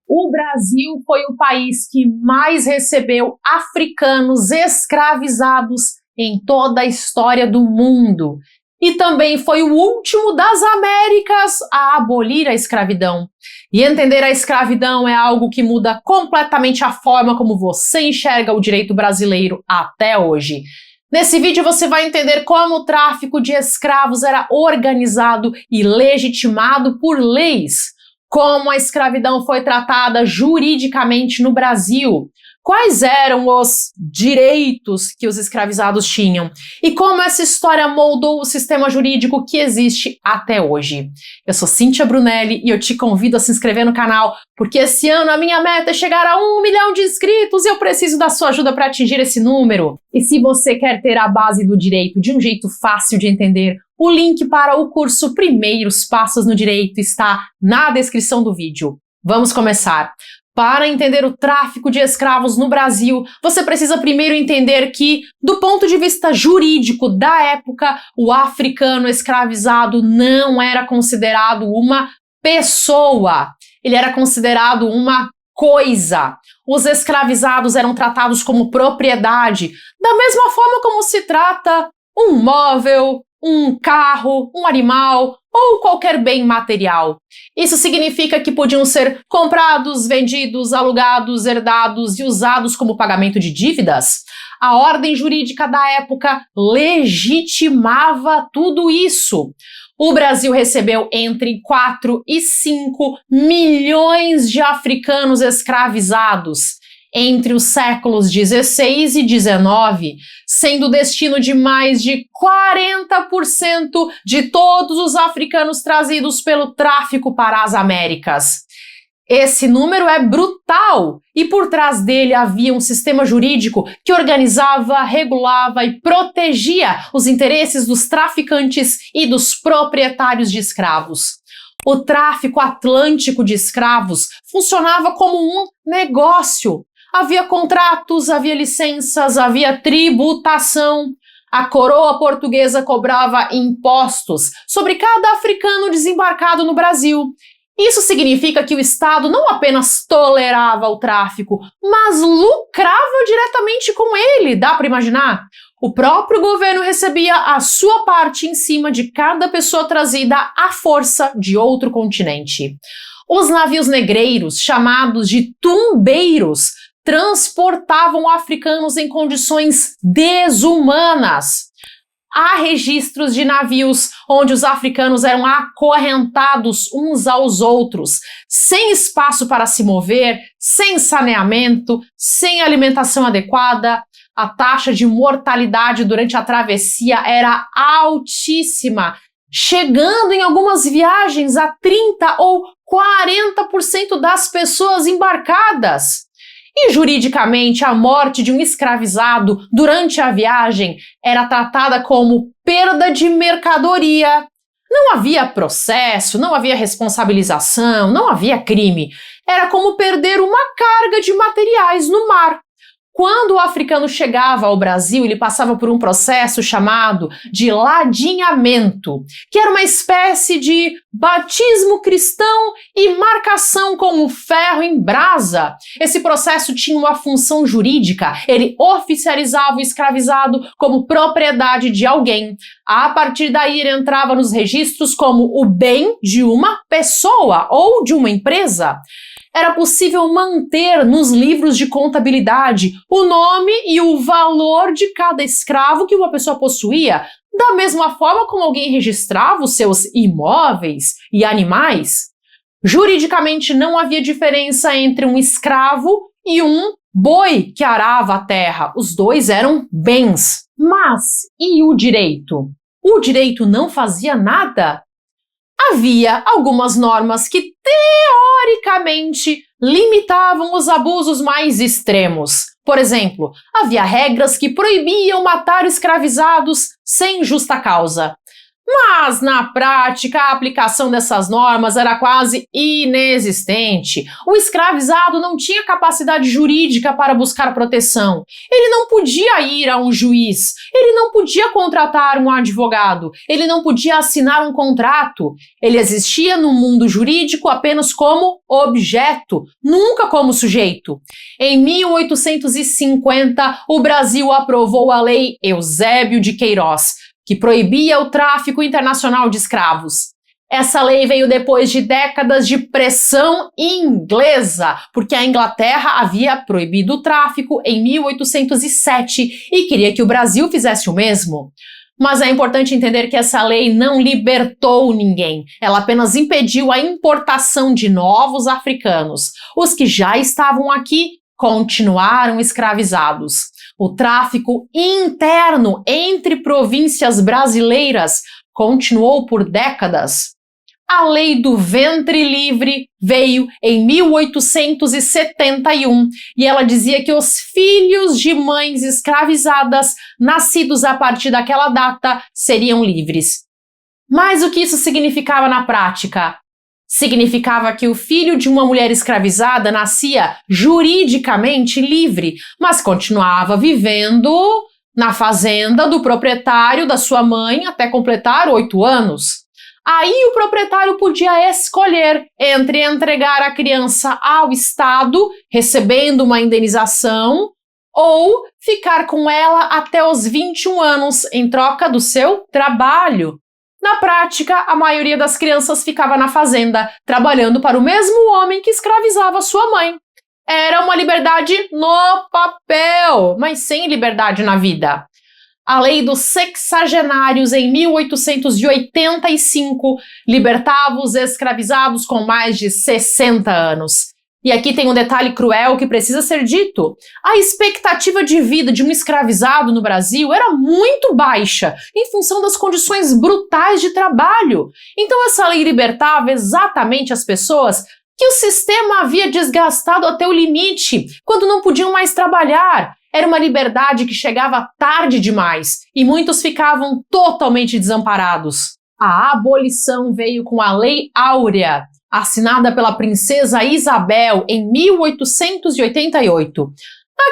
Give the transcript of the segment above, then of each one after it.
O Brasil foi o país que mais recebeu africanos escravizados em toda a história do mundo. E também foi o último das Américas a abolir a escravidão. E entender a escravidão é algo que muda completamente a forma como você enxerga o direito brasileiro até hoje. Nesse vídeo você vai entender como o tráfico de escravos era organizado e legitimado por leis, como a escravidão foi tratada juridicamente no Brasil, quais eram os direitos que os escravizados tinham e como essa história moldou o sistema jurídico que existe até hoje. Eu sou Cíntia Brunelli e eu te convido a se inscrever no canal, porque esse ano a minha meta é chegar a 1 milhão de inscritos e eu preciso da sua ajuda para atingir esse número. E se você quer ter a base do direito de um jeito fácil de entender, o link para o curso Primeiros Passos no Direito está na descrição do vídeo. Vamos começar. Para entender o tráfico de escravos no Brasil, você precisa primeiro entender que, do ponto de vista jurídico da época, o africano escravizado não era considerado uma pessoa. Ele era considerado uma coisa. Os escravizados eram tratados como propriedade, da mesma forma como se trata um móvel, um carro, um animal ou qualquer bem material. Isso significa que podiam ser comprados, vendidos, alugados, herdados e usados como pagamento de dívidas. A ordem jurídica da época legitimava tudo isso. O Brasil recebeu entre 4 e 5 milhões de africanos escravizados entre os séculos 16 e 19, sendo o destino de mais de 40% de todos os africanos trazidos pelo tráfico para as Américas. Esse número é brutal e por trás dele havia um sistema jurídico que organizava, regulava e protegia os interesses dos traficantes e dos proprietários de escravos. O tráfico atlântico de escravos funcionava como um negócio. Havia contratos, havia licenças, havia tributação. A coroa portuguesa cobrava impostos sobre cada africano desembarcado no Brasil. Isso significa que o Estado não apenas tolerava o tráfico, mas lucrava diretamente com ele, dá para imaginar? O próprio governo recebia a sua parte em cima de cada pessoa trazida à força de outro continente. Os navios negreiros, chamados de tumbeiros, transportavam africanos em condições desumanas. Há registros de navios onde os africanos eram acorrentados uns aos outros, sem espaço para se mover, sem saneamento, sem alimentação adequada. A taxa de mortalidade durante a travessia era altíssima, chegando em algumas viagens a 30 ou 40% das pessoas embarcadas. E juridicamente, a morte de um escravizado durante a viagem era tratada como perda de mercadoria. Não havia processo, não havia responsabilização, não havia crime. Era como perder uma carga de materiais no mar. Quando o africano chegava ao Brasil, ele passava por um processo chamado de ladinhamento, que era uma espécie de batismo cristão e marcação com o ferro em brasa. Esse processo tinha uma função jurídica, ele oficializava o escravizado como propriedade de alguém. A partir daí ele entrava nos registros como o bem de uma pessoa ou de uma empresa. Era possível manter nos livros de contabilidade o nome e o valor de cada escravo que uma pessoa possuía, da mesma forma como alguém registrava os seus imóveis e animais. Juridicamente não havia diferença entre um escravo e um boi que arava a terra. Os dois eram bens. Mas e o direito? O direito não fazia nada? Havia algumas normas que teoricamente limitavam os abusos mais extremos. Por exemplo, havia regras que proibiam matar escravizados sem justa causa. Mas, na prática, a aplicação dessas normas era quase inexistente. O escravizado não tinha capacidade jurídica para buscar proteção. Ele não podia ir a um juiz, ele não podia contratar um advogado, ele não podia assinar um contrato. Ele existia no mundo jurídico apenas como objeto, nunca como sujeito. Em 1850, o Brasil aprovou a Lei Eusébio de Queiroz, que proibia o tráfico internacional de escravos. Essa lei veio depois de décadas de pressão inglesa, porque a Inglaterra havia proibido o tráfico em 1807 e queria que o Brasil fizesse o mesmo. Mas é importante entender que essa lei não libertou ninguém, ela apenas impediu a importação de novos africanos. Os que já estavam aqui continuaram escravizados. O tráfico interno entre províncias brasileiras continuou por décadas. A Lei do Ventre Livre veio em 1871 e ela dizia que os filhos de mães escravizadas, nascidos a partir daquela data, seriam livres. Mas o que isso significava na prática? Significava que o filho de uma mulher escravizada nascia juridicamente livre, mas continuava vivendo na fazenda do proprietário da sua mãe até completar 8 anos. Aí o proprietário podia escolher entre entregar a criança ao Estado, recebendo uma indenização, ou ficar com ela até os 21 anos em troca do seu trabalho. Na prática, a maioria das crianças ficava na fazenda, trabalhando para o mesmo homem que escravizava sua mãe. Era uma liberdade no papel, mas sem liberdade na vida. A Lei dos Sexagenários, em 1885, libertava os escravizados com mais de 60 anos. E aqui tem um detalhe cruel que precisa ser dito. A expectativa de vida de um escravizado no Brasil era muito baixa, em função das condições brutais de trabalho. Então essa lei libertava exatamente as pessoas que o sistema havia desgastado até o limite, quando não podiam mais trabalhar. Era uma liberdade que chegava tarde demais e muitos ficavam totalmente desamparados. A abolição veio com a Lei Áurea, assinada pela princesa Isabel em 1888.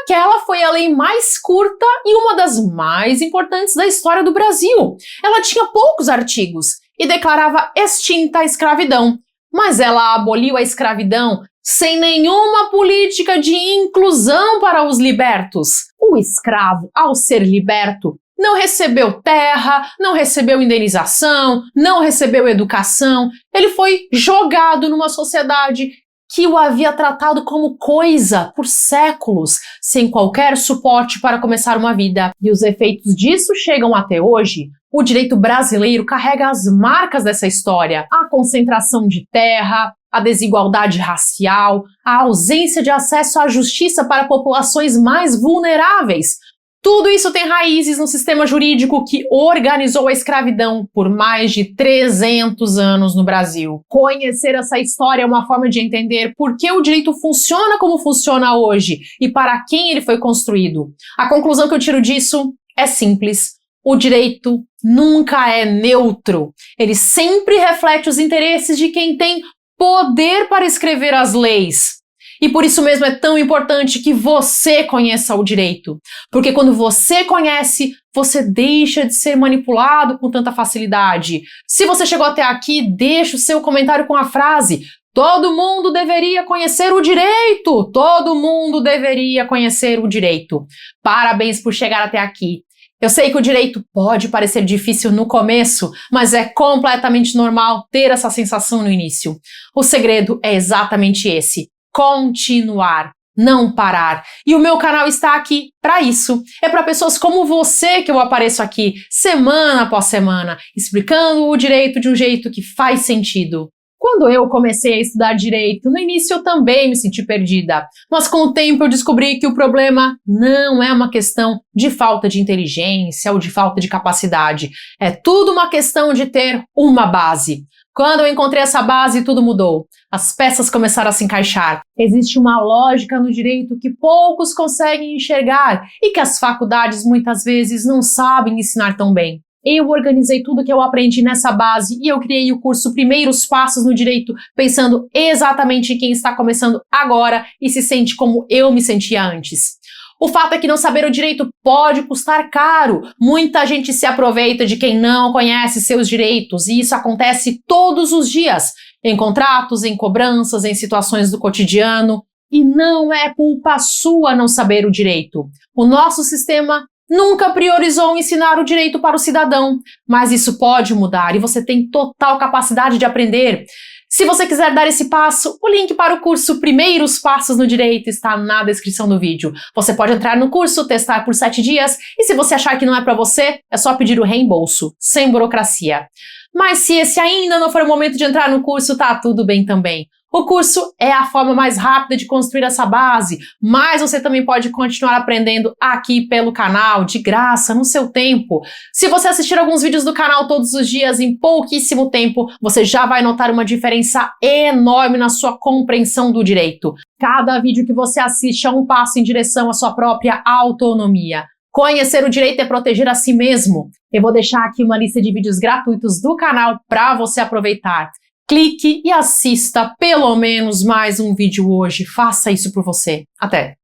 Aquela foi a lei mais curta e uma das mais importantes da história do Brasil. Ela tinha poucos artigos e declarava extinta a escravidão, mas ela aboliu a escravidão sem nenhuma política de inclusão para os libertos. O escravo, ao ser liberto, não recebeu terra, não recebeu indenização, não recebeu educação. Ele foi jogado numa sociedade que o havia tratado como coisa por séculos, sem qualquer suporte para começar uma vida. E os efeitos disso chegam até hoje. O direito brasileiro carrega as marcas dessa história. A concentração de terra, a desigualdade racial, a ausência de acesso à justiça para populações mais vulneráveis. Tudo isso tem raízes no sistema jurídico que organizou a escravidão por mais de 300 anos no Brasil. Conhecer essa história é uma forma de entender por que o direito funciona como funciona hoje e para quem ele foi construído. A conclusão que eu tiro disso é simples. O direito nunca é neutro. Ele sempre reflete os interesses de quem tem poder para escrever as leis. E por isso mesmo é tão importante que você conheça o direito. Porque quando você conhece, você deixa de ser manipulado com tanta facilidade. Se você chegou até aqui, deixa o seu comentário com a frase: todo mundo deveria conhecer o direito! Todo mundo deveria conhecer o direito. Parabéns por chegar até aqui. Eu sei que o direito pode parecer difícil no começo, mas é completamente normal ter essa sensação no início. O segredo é exatamente esse: continuar, não parar. E o meu canal está aqui para isso. É para pessoas como você que eu apareço aqui, semana após semana, explicando o direito de um jeito que faz sentido. Quando eu comecei a estudar direito, no início eu também me senti perdida, mas com o tempo eu descobri que o problema não é uma questão de falta de inteligência ou de falta de capacidade. É tudo uma questão de ter uma base. Quando eu encontrei essa base, tudo mudou. As peças começaram a se encaixar. Existe uma lógica no direito que poucos conseguem enxergar e que as faculdades muitas vezes não sabem ensinar tão bem. Eu organizei tudo que eu aprendi nessa base e eu criei o curso Primeiros Passos no Direito, pensando exatamente em quem está começando agora e se sente como eu me sentia antes. O fato é que não saber o direito pode custar caro. Muita gente se aproveita de quem não conhece seus direitos e isso acontece todos os dias, em contratos, em cobranças, em situações do cotidiano. E não é culpa sua não saber o direito. O nosso sistema nunca priorizou ensinar o direito para o cidadão, mas isso pode mudar e você tem total capacidade de aprender. Se você quiser dar esse passo, o link para o curso Primeiros Passos no Direito está na descrição do vídeo. Você pode entrar no curso, testar por 7 dias e se você achar que não é para você, é só pedir o reembolso, sem burocracia. Mas se esse ainda não for o momento de entrar no curso, tá tudo bem também. O curso é a forma mais rápida de construir essa base, mas você também pode continuar aprendendo aqui pelo canal, de graça, no seu tempo. Se você assistir alguns vídeos do canal todos os dias em pouquíssimo tempo, você já vai notar uma diferença enorme na sua compreensão do direito. Cada vídeo que você assiste é um passo em direção à sua própria autonomia. Conhecer o direito é proteger a si mesmo. Eu vou deixar aqui uma lista de vídeos gratuitos do canal para você aproveitar. Clique e assista pelo menos mais um vídeo hoje. Faça isso por você. Até!